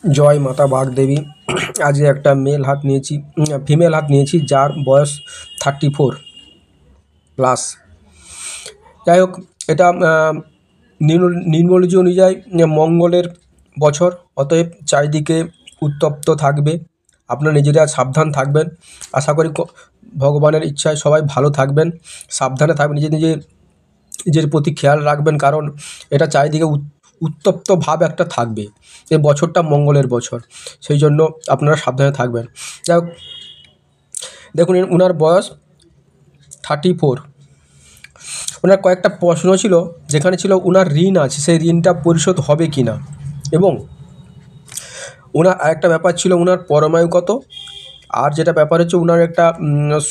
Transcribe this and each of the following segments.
জয় মাতা বাগদেবী। আজকে একটা ফিমেল হাত নিয়েছি যার বয়স 34+। যাই হোক, এটা নিউমোলজি অনুযায়ী মঙ্গলের বছর, অতএব চারিদিকে উত্তপ্ত থাকবে। আপনারা নিজেরা সাবধান থাকবেন। আশা করি ভগবানের ইচ্ছায় সবাই ভালো থাকবেন, সাবধানে থাকবেন, নিজের প্রতি খেয়াল রাখবেন, কারণ এটা চারিদিকে উত্তপ্ত ভাব একটা থাকবে। এই বছরটা মঙ্গলের বছর, সেই জন্য আপনারা সাবধানে থাকবেন। যাই হোক, দেখুন ওনার বয়স 34। ওনার কয়েকটা প্রশ্ন ছিল, যেখানে ছিল ওনার ঋণ আছে, সেই ঋণটা পরিশোধ হবে কি না, এবং ওনার আরেকটা ব্যাপার ছিল ওনার পরমায়ু কত, আর যেটা ব্যাপার হচ্ছে ওনার একটা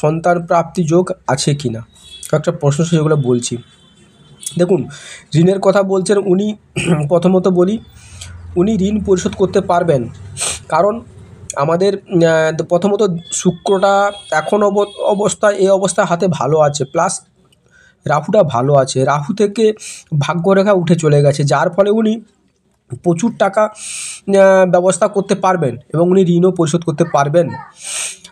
সন্তান প্রাপ্তি যোগ আছে কি না। কয়েকটা প্রশ্ন সেগুলো বলছি। দেখুন, ঋণের কথা বলছেন উনি। প্রথমত বলি, উনি ঋণ পরিশোধ করতে পারবেন, কারণ আমাদের প্রথমত শুক্রটা এখন এই অবস্থায় হাতে ভালো আছে, প্লাস রাহুটা ভালো আছে। রাহু থেকে ভাগ্যরেখা উঠে চলে গেছে, যার ফলে উনি প্রচুর টাকা ব্যবস্থা করতে পারবেন এবং উনি ঋণও পরিশোধ করতে পারবেন।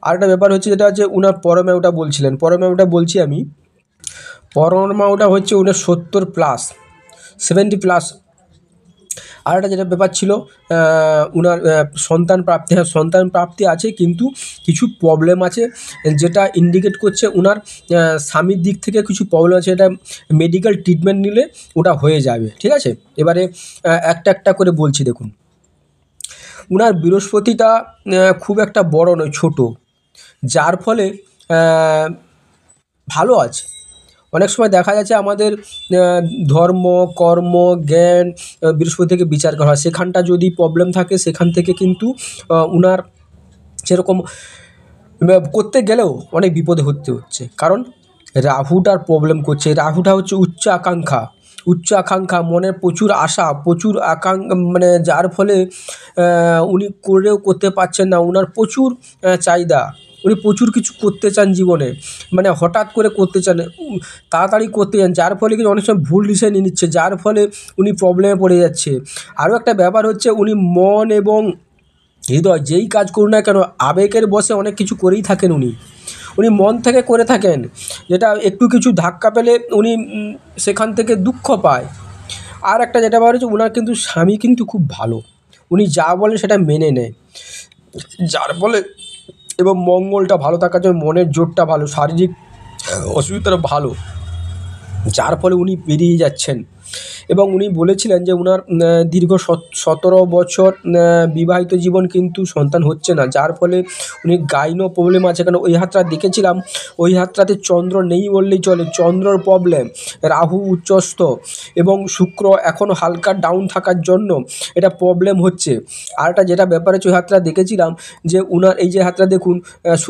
আরেকটা ব্যাপার হচ্ছে, যেটা হচ্ছে উনার পরমায়ুটা বলছিলেন, পরমায়ুটা বলছি আমি। পরমায়ুটা হচ্ছে উনার 70+, 70+। আর একটা যেটা ব্যাপার ছিল, উনার সন্তান প্রাপ্তি আছে, কিন্তু কিছু প্রবলেম আছে, যেটা ইন্ডিকেট করছে উনার স্বামীর দিক থেকে কিছু প্রবলেম আছে। এটা মেডিকেল ট্রিটমেন্ট নিলে ওটা হয়ে যাবে, ঠিক আছে। এবারে একটা একটা করে বলছি। দেখুন, উনার বৃহস্পতিটা খুব একটা বড় নয়, ছোট, যার ফলে ভালো আছে। অনেক সময় দেখা যাচ্ছে আমাদের ধর্ম, কর্ম, জ্ঞান বৃহস্পতি থেকে বিচার করা হয়, সেখানটা যদি প্রবলেম থাকে সেখান থেকে কিন্তু উনার সেরকম করতে গেলেও অনেক বিপদে হচ্ছে, কারণ রাহুটার প্রবলেম করছে। রাহুটা হচ্ছে উচ্চ আকাঙ্ক্ষা, মনের প্রচুর আশা, প্রচুর মানে যার ফলে উনি করেও করতে পারছেন না। উনার প্রচুর চাহিদা, উনি প্রচুর কিছু করতে চান জীবনে, মানে হঠাৎ করে করতে চান, তাড়াতাড়ি করতে চান, যার ফলে কিন্তু অনেক সময় ভুল ডিসিশন নিয়ে নিচ্ছে, যার ফলে উনি প্রবলেমে পড়ে যাচ্ছে। আরও একটা ব্যাপার হচ্ছে, উনি মন এবং হৃদয় যেই কাজ করুন না কেন, আবেগের বশে অনেক কিছু করেই থাকেন। উনি মন থেকে করে থাকেন, যেটা একটু কিছু ধাক্কা পেলে উনি সেখান থেকে দুঃখ পায়। আর একটা যেটা ব্যাপার হচ্ছে, উনার কিন্তু স্বামী কিন্তু খুব ভালো, উনি যা বলেন সেটা মেনে নেয়, যার ফলে এবং মঙ্গলটা ভালো থাকার জন্য মনের জোরটা ভালো, শারীরিক অসুবিধাটা ভালো, যার ফলে উনি পেরিয়ে যাচ্ছেন। এবং উনি বলেছিলেন যে উনার দীর্ঘ 17 বছর বিবাহিত জীবন, কিন্তু সন্তান হচ্ছে না, যার ফলে উনি গাইনো প্রবলেম আছে। কারণ ওই হাতটা দেখেছিলাম, ওই হাতটাতে চন্দ্র নেই বললেই চলে, চন্দ্রর প্রবলেম, রাহু উচ্চস্থ এবং শুক্র এখনও হালকা ডাউন থাকার জন্য এটা প্রবলেম হচ্ছে। আরেকটা যেটা ব্যাপার হচ্ছে, ওই হাতটা দেখেছিলাম যে উনার এই যে হাতটা দেখুন,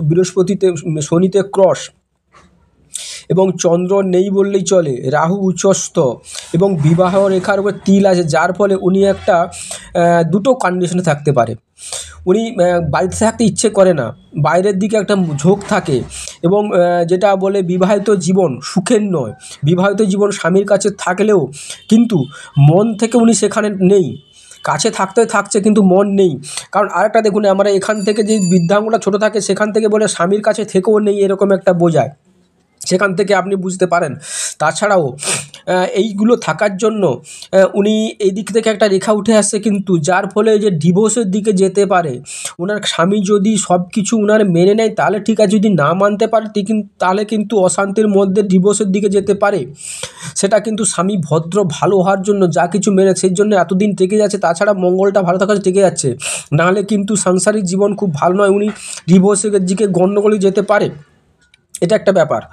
বৃহস্পতিতে শনিতে ক্রস এবং চন্দ্র নেই বললেই চলে, রাহু উচ্চস্থ এবং বিবাহ রেখার উপর তিল আছে, যার ফলে উনি একটা দুটো কন্ডিশনে থাকতে পারে। উনি বাড়িতে থাকতে ইচ্ছে করে না, বাইরের দিকে একটা ঝোঁক থাকে, এবং যেটা বলে বিবাহিত জীবন সুখের নয়। বিবাহিত জীবন স্বামীর কাছে থাকলেও কিন্তু মন থেকে উনি সেখানে নেই, কাছে থাকছে কিন্তু মন নেই। কারণ আরেকটা দেখুন, আমরা এখান থেকে যে বৃদ্ধাঙ্গুলটা ছোটো থাকে, সেখান থেকে বলে স্বামীর কাছে থেকেও নেই, এরকম একটা বোঝায়, সেখান থেকে আপনি বুঝতে পারেন। তাছাড়াও এইগুলো থাকার জন্য উনি এই দিক থেকে একটা রেখা উঠে আসছে, কিন্তু যার ফলে যে ডিভোর্সের দিকে যেতে পারে। ওনার স্বামী যদি সব কিছু ওনার মেনে নেয় তাহলে ঠিক আছে, যদি না মানতে পারে তাহলে কিন্তু অশান্তির মধ্যে ডিভোর্সের দিকে যেতে পারে। সেটা কিন্তু স্বামী ভদ্র ভালো হওয়ার জন্য যা কিছু মেনে, সেই জন্য এতদিন টিকে যাচ্ছে। তাছাড়া মঙ্গলটা ভালো থাকার টিকে যাচ্ছে, নাহলে কিন্তু সাংসারিক জীবন খুব ভালো নয়, উনি ডিভোর্সের দিকে গণ্ডগোলে যেতে পারে। এটা একটা ব্যাপার।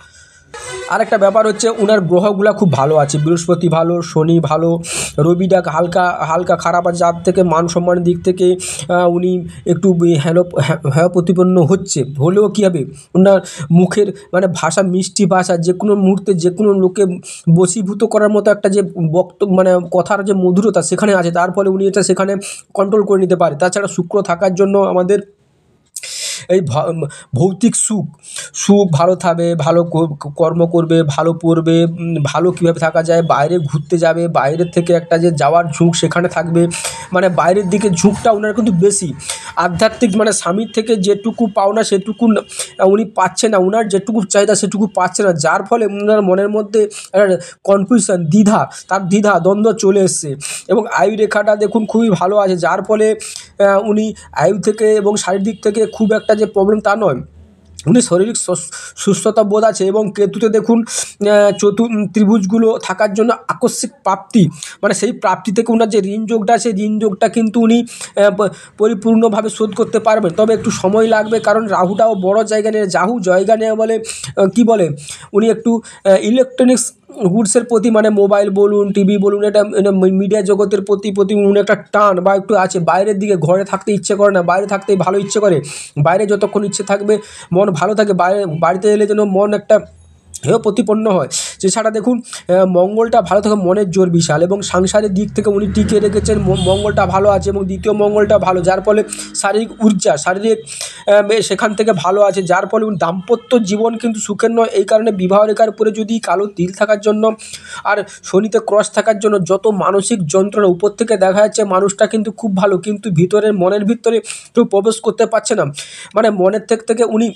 আরেকটা ব্যাপার হচ্ছে, ওনার গ্রহগুলো খুব ভালো আছে, বৃহস্পতি ভালো, শনি ভালো, রবিটা হালকা খারাপ আছে, যার থেকে মান সম্মানের দিক থেকে উনি একটু হেয় প্রতিপন্ন হলেও কী হবে, ওনার মুখের মানে ভাষা, মিষ্টি ভাষা, যে কোনো মুহূর্তে যে কোনো লোকে বশীভূত করার মতো একটা যে মানে কথার যে মধুরতা সেখানে আছে, তার ফলে উনি এটা সেখানে কন্ট্রোল করে নিতে পারে। তাছাড়া শুক্র থাকার জন্য আমাদের এই ভৌতিক সুখ ভালো থাকবে, ভালো কর্ম করবে, ভালো পড়বে, ভালো কীভাবে থাকা যায়, বাইরে ঘুরতে যাবে, বাইরের থেকে একটা যে যাওয়ার ঝোঁক সেখানে থাকবে, মানে বাইরের দিকে ঝোঁকটা ওনার কিন্তু বেশি। আধ্যাত্মিক মানে স্বামীর থেকে যেটুকু পাওনা সেটুকু উনি পাচ্ছে না, ওনার যেটুকু চাহিদা সেটুকু পাচ্ছে না, যার ফলে ওনার মনের মধ্যে একটা কনফিউশন, দ্বিধা দ্বন্দ্ব চলে এসছে। এবং আয়ু রেখাটা দেখুন খুবই ভালো আছে, যার ফলে উনি আয়ু থেকে এবং শারীরিক থেকে খুব একটা যে প্রবলেম তা নয়, উনি শারীরিক সুস্থতা বোধ আছে। এবং কেতুতে দেখুন ত্রিভুজগুলো থাকার জন্য আকস্মিক প্রাপ্তি, মানে সেই প্রাপ্তি থেকে ওনার যে ঋণ যোগটা আছে, ঋণ যোগটা কিন্তু উনি পরিপূর্ণভাবে শোধ করতে পারবেন, তবে একটু সময় লাগবে, কারণ রাহুটাও বড় জায়গা নিয়ে, জায়গা নিয়ে বলে কি বলে উনি একটু ইলেকট্রনিক্স গুডসের প্রতি, মানে মোবাইল বলুন, টিভি বলুন, এটা মিডিয়া জগতের প্রতি উনি একটা টান বা একটু আছে। বাইরের দিকে ঘরে থাকতে ইচ্ছে করে না, বাইরে থাকতেই ভালো ইচ্ছে করে, বাইরে যতক্ষণ ইচ্ছে থাকবে মন ভালো থাকে, বাড়িতে এলে যেন মন একটা হেয় প্রতিপন্ন হয়। এছাড়া দেখুন মঙ্গলটা ভালো থাকে, মনের জোর বিশাল, এবং সাংসারিক দিক থেকে উনি টিকে রেখেছেন, মঙ্গলটা ভালো আছে, এবং দ্বিতীয় মঙ্গলটা ভালো, যার ফলে শারীরিক ঊর্জা সেখান থেকে ভালো আছে, যার ফলে দাম্পত্য জীবন কিন্তু সুখের নয়। এই কারণে বিবাহ রেখার উপরে যদি কালো তিল থাকার জন্য আর শনিতে ক্রস থাকার জন্য যত মানসিক যন্ত্রণা, উপর থেকে দেখা যাচ্ছে মানুষটা কিন্তু খুব ভালো, কিন্তু মনের ভিতরে কেউ প্রবেশ করতে পারছে না, মানে মনের থেকে উনি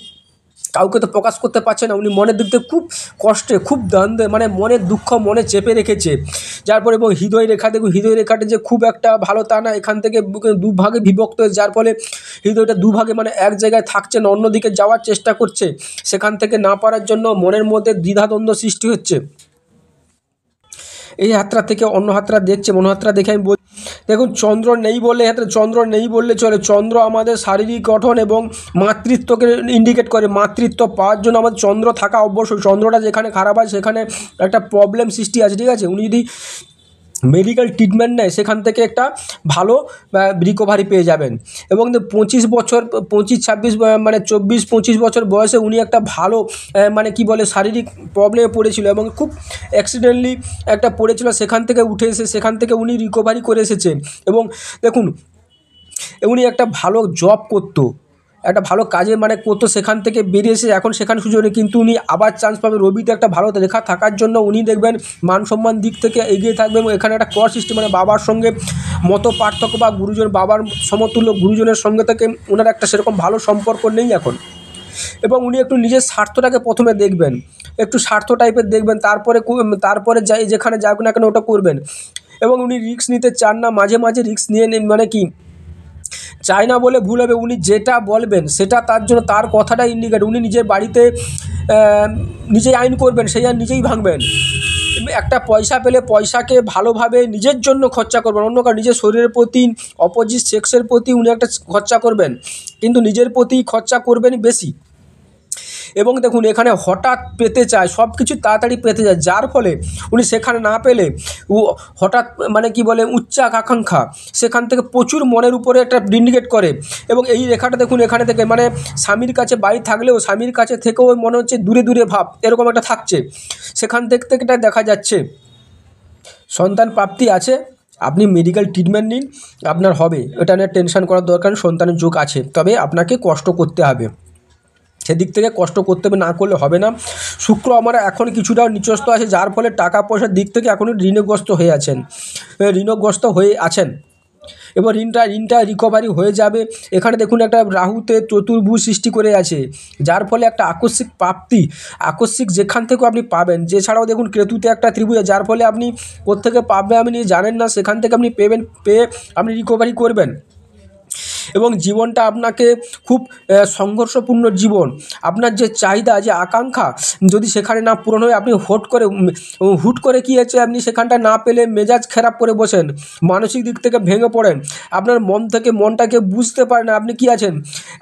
কাউকে তো প্রকাশ করতে পারছে না, উনি মনের দিক থেকে খুব কষ্টে, খুব দ্বন্দ্বে, মানে মনের দুঃখ মনে চেপে রেখেছে, যার পরে। এবং হৃদয় রেখা দেখুন, হৃদয় রেখাটা যে খুব একটা ভালো তা না, এখান থেকে দুভাগে বিভক্ত হয়েছে, যার ফলে হৃদয়টা দুভাগে, মানে এক জায়গায় থাকছে না, অন্যদিকে যাওয়ার চেষ্টা করছে, সেখান থেকে না পারার জন্য মনের মধ্যে দ্বিধাদ্বন্দ্ব সৃষ্টি হচ্ছে। এই হাতটা থেকে অন্য হাতটা দেখছে, মনো হাতটা দেখে আমি দেখুন চন্দ্র নেই বললে চলে। চন্দ্র আমাদের শারীরিক গঠন এবং মাতৃত্বকে ইন্ডিকেট করে। মাতৃত্ব পাওয়ার জন্য আমাদের চন্দ্র থাকা অবশ্যই। চন্দ্রটা যেখানে খারাপ হয় সেখানে একটা প্রবলেম সৃষ্টি আছে, ঠিক আছে। উনি যদি মেডিকেল ট্রিটমেন্ট নেয় সেখান থেকে একটা ভালো রিকভারি পেয়ে যাবেন। এবং 25-26 মানে 24-25 বছর বয়সে উনি একটা ভালো মানে কি বলে শারীরিক প্রবলেমে পড়েছিল, এবং খুব অ্যাক্সিডেন্টলি একটা পড়েছিল, সেখান থেকে উঠে এসে সেখান থেকে উনি রিকভারি করে এসেছে। এবং দেখুন উনি একটা ভালো জব করতো, একটা ভালো কাজে মানে করতো, সেখান থেকে বেরিয়ে এসে এখন সেখানে সুযোগ নেই, কিন্তু উনি আবার চান্স পাবে। রবিতে একটা ভালো রেখা থাকার জন্য উনি দেখবেন মান সম্মান দিক থেকে এগিয়ে থাকবে, এবং এখানে একটা ক্রস সৃষ্টি, মানে বাবার সঙ্গে মত পার্থক্য বা বাবার সমতুল্য গুরুজনের সঙ্গে থেকে ওনার একটা সেরকম ভালো সম্পর্ক নেই এখন। এবং উনি একটু নিজের স্বার্থটাকে প্রথমে দেখবেন, একটু স্বার্থ টাইপের দেখবেন, তারপরে যেখানে যাক না কেন ওটা করবেন। এবং উনি রিস্ক নিতে চান না, মাঝে মাঝে রিস্ক নিয়ে নেন, মানে কি চায় না বলে ভুল হবে, উনি যেটা বলবেন সেটা তার জন্য তার কথাটা ইন্ডিকেট। উনি নিজের বাড়িতে নিজেই আইন করবেন, সেই আইন নিজেই ভাঙবেন। একটা পয়সা পেলে পয়সাকে ভালোভাবে নিজের জন্য খরচা করবেন, অন্য কারণ নিজের শরীরের প্রতি, অপোজিট সেক্সের প্রতি উনি একটা খরচা করবেন, কিন্তু নিজের প্রতি খরচা করবেনই বেশি। এবং দেখুন এখানে হঠাৎ পেতে চায়, সব কিছু তাড়াতাড়ি পেতে চায়, যার ফলে উনি সেখানে না পেলে হঠাৎ মানে কি বলে আকাঙ্ক্ষা, সেখান থেকে প্রচুর মনের উপরে একটা ইন্ডিকেট করে। এবং এই রেখাটা দেখুন এখানে থেকে, মানে স্বামীর কাছে বাড়ি থাকলেও স্বামীর কাছে থেকেও মনে হচ্ছে দূরে দূরে ভাব, এরকম একটা থাকছে, সেখান থেকে এটা দেখা যাচ্ছে। সন্তান প্রাপ্তি আছে, আপনি মেডিকেল ট্রিটমেন্ট নিন, আপনার হবে, এটা নিয়ে টেনশন করার দরকার। সন্তানের যোগ আছে, তবে আপনাকে কষ্ট করতে হবে, সেদিক থেকে কষ্ট করতে হবে, না করলে হবে না। শুক্র আমরা এখন কিছুটা নিচস্থ আছে, যার ফলে টাকা পয়সার দিক থেকে এখনও ঋণগ্রস্ত হয়ে আছেন, এবং ঋণটা রিকভারি হয়ে যাবে। এখানে দেখুন একটা রাহুতে চতুর্ভুজ সৃষ্টি করে আছে, যার ফলে একটা আকস্মিক প্রাপ্তি, যেখান থেকেও আপনি পাবেন। যেছাড়াও দেখুন কেতুতে একটা ত্রিভুজ, যার ফলে আপনি কোত্থেকে পাবেন আপনি জানেন না, সেখান থেকে আপনি পেয়ে আপনি রিকভারি করবেন। এবং জীবনটা আপনাকে খুব সংঘর্ষপূর্ণ জীবন, আপনার যে চাহিদা, যে আকাঙ্ক্ষা যদি সেখানে না পূরণ হয়, আপনি হুট করে কী হচ্ছে, আপনি সেখানটা না পেলে মেজাজ খারাপ করে বসেন, মানসিক দিক থেকে ভেঙে পড়েন, আপনার মনটাকে বুঝতে পারেন না আপনি কী আছেন,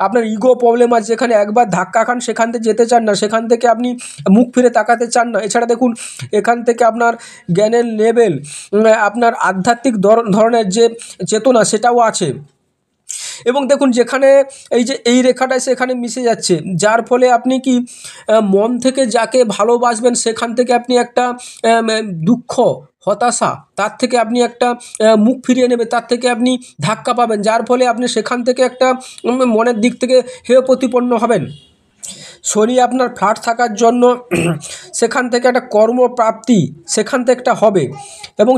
আপনার ইগো প্রবলেম আছে, যেখানে একবার ধাক্কা খান সেখান থেকে যেতে চান না, সেখান থেকে আপনি মুখ ফিরে তাকাতে চান না। এছাড়া দেখুন এখান থেকে আপনার জ্ঞানের লেভেল, আপনার আধ্যাত্মিক ধরনের যে চেতনা সেটাও আছে। এবং দেখুন যেখানে এই রেখাটা সেখানে মিশে যাচ্ছে, যার ফলে আপনি কি মন থেকে যাকে ভালোবাসবেন সেখান থেকে আপনি একটা দুঃখ হতাশা, তার থেকে আপনি একটা মুখ ফিরিয়ে নেবে, তার থেকে আপনি ধাক্কা পাবেন, যার ফলে আপনি সেখান থেকে একটা মনের দিক থেকে হেয় প্রতিপন্ন হবেন। শনি আপনার ফ্ল্যাট থাকার জন্য সেখান থেকে একটা কর্মপ্রাপ্তি সেখান থেকে একটা হবে, এবং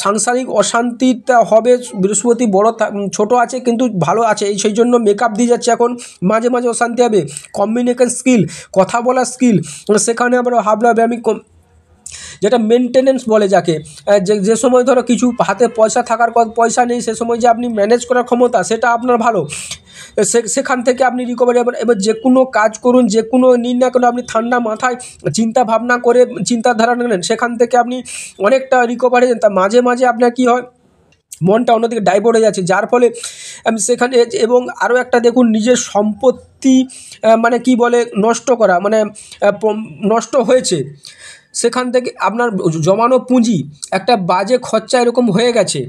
সাংসারিক অশান্তিটা হবে। বৃহস্পতি বড় ছোট আছে কিন্তু ভালো আছে, সেই জন্য মেকআপ দিয়ে যাচ্ছে এখন, মাঝে মাঝে অশান্তি হবে। কমিউনিকেশন স্কিল, কথা বলার স্কিল, সেখানে আবার হাবলা ব্যায়ামি যেটা মেনটেনেন্স বলে যাকে, যে সময় ধরো কিছু হাতে পয়সা থাকার পয়সা নেই, সে সময় যে আপনি ম্যানেজ করার ক্ষমতা সেটা আপনার ভালো, সেখান থেকে আপনি রিকভারি হবেন। এবার যে কোনো কাজ করুন, যে কোনো নিন না কেন, আপনি ঠান্ডা মাথায় চিন্তা ভাবনা করে চিন্তাধারা নেন, সেখান থেকে আপনি অনেকটা রিকভারি। তা মাঝে মাঝে আপনার কী হয়, মনটা অন্যদিকে ডাইভার্ট হয়ে যাচ্ছে, যার ফলে সেখানে। এবং আরও একটা দেখুন, নিজের সম্পত্তি মানে কি বলে নষ্ট করা, মানে নষ্ট হয়েছে, সেখান থেকে আপনার জমানো পুঁজি একটা বাজে খরচা এরকম হয়ে গেছে,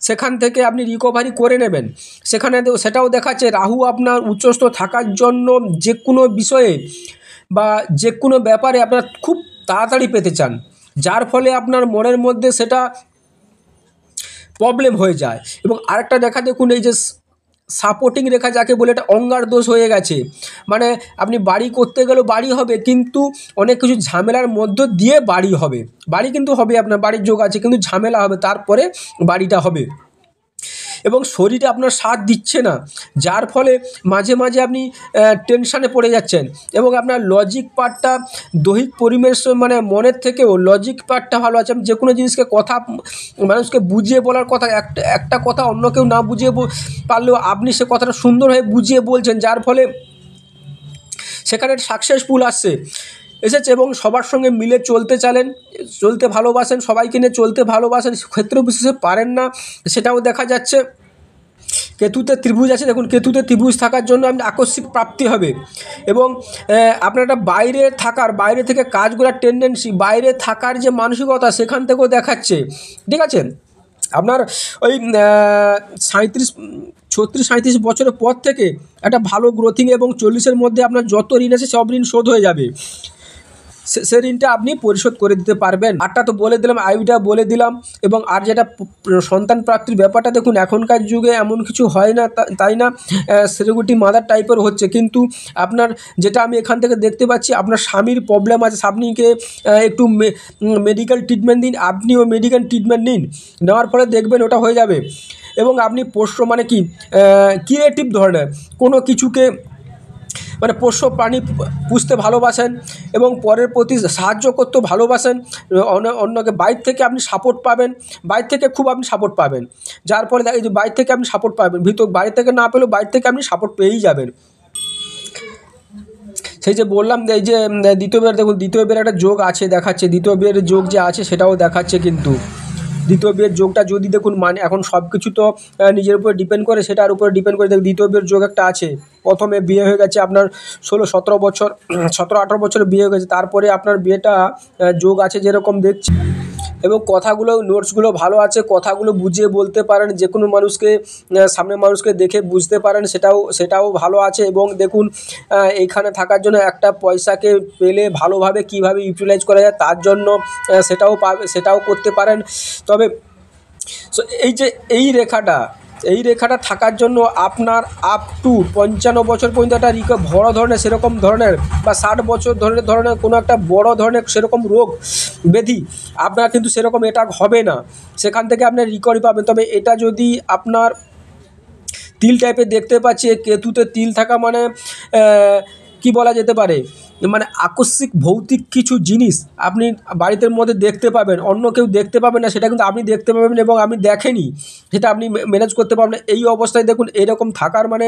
সেখান থেকে আপনি রিকভারি করে নেবেন। সেখানে সেটাও দেখাচ্ছে রাহু আপনার উচ্চস্থ থাকার জন্য যে কোনো বিষয়ে বা যে কোনো ব্যাপারে আপনার খুব তাড়াতাড়ি পেতে চান, যার ফলে আপনার মনের মধ্যে সেটা প্রবলেম হয়ে যায়। এবং আরেকটা দেখা দেখুন, এই যে সাপোর্টিং রেখা যাকে বলে, এটা অঙ্গার দোষ হয়ে গেছে, মানে আপনি বাড়ি করতে গেলেও বাড়ি হবে, কিন্তু অনেক কিছু ঝামেলার মধ্য দিয়ে বাড়ি হবে। বাড়ি কিন্তু হবে, আপনার বাড়ির যোগ আছে, কিন্তু ঝামেলা হবে, তারপরে বাড়িটা হবে। এবং শরীরে আপনার সাথ দিচ্ছে না, যার ফলে মাঝে মাঝে আপনি টেনশানে পড়ে যাচ্ছেন, এবং আপনার লজিক পার্টটা দৈহিক পরিবেশ মানে মনের থেকেও লজিক পার্টটা ভালো আছে। যে কোনো জিনিসকে কথা মানুষকে বুঝিয়ে বলার কথা, একটা কথা অন্য কেউ না বুঝিয়ে পারলেও আপনি সে কথাটা সুন্দরভাবে বুঝিয়ে বলছেন, যার ফলে সেখানে সাকসেসফুল এসেছে। এবং সবার সঙ্গে মিলে চলতে ভালোবাসেন, সবাইকে নিয়ে চলতে ভালোবাসেন, ক্ষেত্র বিশেষে পারেন না, সেটাও দেখা যাচ্ছে। কেতুতে ত্রিভুজ আছে, দেখুন কেতুতে ত্রিভুজ থাকার জন্য আপনি আকস্মিক প্রাপ্তি হবে। এবং আপনার একটা বাইরে থেকে কাজ করার টেন্ডেন্সি, বাইরে থাকার যে মানসিকতা, সেখান থেকেও দেখাচ্ছে। ঠিক আছে, আপনার ওই 36-37 বছরের পর থেকে একটা ভালো গ্রোথিং, এবং 40-এর মধ্যে আপনার যত ঋণ আছে সব ঋণ শোধ হয়ে যাবে, সে ঋণটা আপনি পরিশোধ করে দিতে পারবেন। আরটা তো বলে দিলাম, আয়ুটা বলে দিলাম। এবং আর যেটা সন্তান প্রাপ্তির ব্যাপারটা দেখুন, এখনকার যুগে এমন কিছু হয় না, তাই না, সেলিব্রিটি মাদার টাইপের হচ্ছে, কিন্তু আপনার যেটা আমি এখান থেকে দেখতে পাচ্ছি, আপনার স্বামীর প্রবলেম আছে, আপনিকে একটু মেডিকেল ট্রিটমেন্ট দিন, আপনিও মেডিকেল ট্রিটমেন্ট নিন, নেওয়ার পরে দেখবেন ওটা হয়ে যাবে। এবং আপনি পোষ্য মানে কি ক্রিয়েটিভ ধরনের কোনো কিছুকে, মানে পোষ্য প্রাণী পুষতে ভালোবাসেন, এবং পরের প্রতি সাহায্য করতেও ভালোবাসেন, অন্যকে বাইরে থেকে আপনি সাপোর্ট পাবেন, বাইরে থেকে খুব আপনি সাপোর্ট পাবেন, যার ফলে এই যে বাইরে থেকে আপনি সাপোর্ট পাবেন, বাইরে থেকে না পেলেও বাইরে থেকে আপনি সাপোর্ট পেয়েই যাবেন। সেই যে বললাম, এই যে দ্বিতীয় বিয়ের, দেখুন দ্বিতীয় বিয়ের একটা যোগ আছে দেখাচ্ছে, দ্বিতীয় বিয়ের যোগ যে আছে সেটাও দেখাচ্ছে। কিন্তু দ্বিতীয় বিয়ের যোগটা যদি দেখুন, মানে এখন সব কিছু তো নিজের উপরে ডিপেন্ড করে, সেটার উপরে ডিপেন্ড করে। দেখুন দ্বিতীয় বিয়ের যোগ একটা আছে, প্রথমে বিয়ে হয়ে গেছে আপনার 16-17 বছর, 17-18 বছর বিয়ে হয়ে গেছে, তারপরে আপনার বিয়েটা যোগ আছে যেরকম দেখছি। এবং কথাগুলো নোটসগুলো ভালো আছে, কথাগুলো বুঝিয়ে বলতে পারেন, যে কোনো মানুষকে সামনের মানুষকে দেখে বুঝতে পারেন, সেটাও ভালো আছে। এবং দেখুন এইখানে থাকার জন্য একটা পয়সাকে পেলে ভালোভাবে কীভাবে ইউটিলাইজ করা যায়, তার জন্য সেটাও করতে পারেন। তবে এই যে এই রেখাটা থাকার জন্য আপনার আপ টু 55 বছর পর্যন্ত একটা বড় ধরনের সেরকম ধরনের, বা 60 বছর ধরনের কোনো একটা বড় ধরনের সেরকম রোগ ব্যাধি আপনার কিন্তু সেরকম এটা হবে না, সেখান থেকে আপনার রিকভারি পাবেন। তবে এটা যদি আপনার তিল টাইপের দেখতে পাচ্ছি, কেতুতে তিল থাকা মানে কি বলা যেতে পারে, মানে আকস্মিক ভৌতিক কিছু জিনিস আপনি বাড়িতে মধ্যে দেখতে পাবেন, অন্য কেউ দেখতে পাবেন না, সেটা কিন্তু আপনি দেখতে পাবেন, এবং আপনি দেখেনি, সেটা আপনি ম্যানেজ করতে পারবেন। এই অবস্থায় দেখুন এরকম থাকার মানে,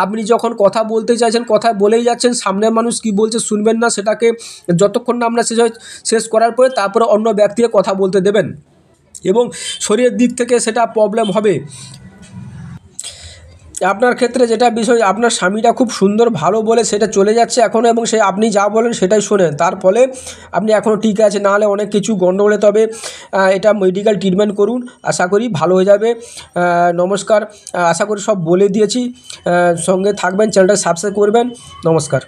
আপনি যখন কথা বলতে চাইছেন কথা বলেই যাচ্ছেন, সামনের মানুষ কি বলছে শুনবেন না, সেটাকে যতক্ষণ না আপনার শেষ করার পরে তারপরে অন্য ব্যক্তিকে কথা বলতে দেবেন, এবং শরীরের দিক থেকে সেটা প্রবলেম হবে। আপনার ক্ষেত্রে যেটা বিষয়, আপনার স্বামীটা খুব সুন্দর ভালো বলে সেটা চলে যাচ্ছে এখনও, এবং আপনি যা বলেন সেটাই শোনেন, তার ফলে আপনি এখনও ঠিক আছে, নাহলে অনেক কিছু গণ্ডগোলে। তবে এটা মেডিকেল ট্রিটমেন্ট করুন, আশা করি ভালো হয়ে যাবে। নমস্কার, আশা করি সব বলে দিয়েছি, সঙ্গে থাকবেন, চ্যানেলটা সাবস্ক্রাইব করবেন। নমস্কার।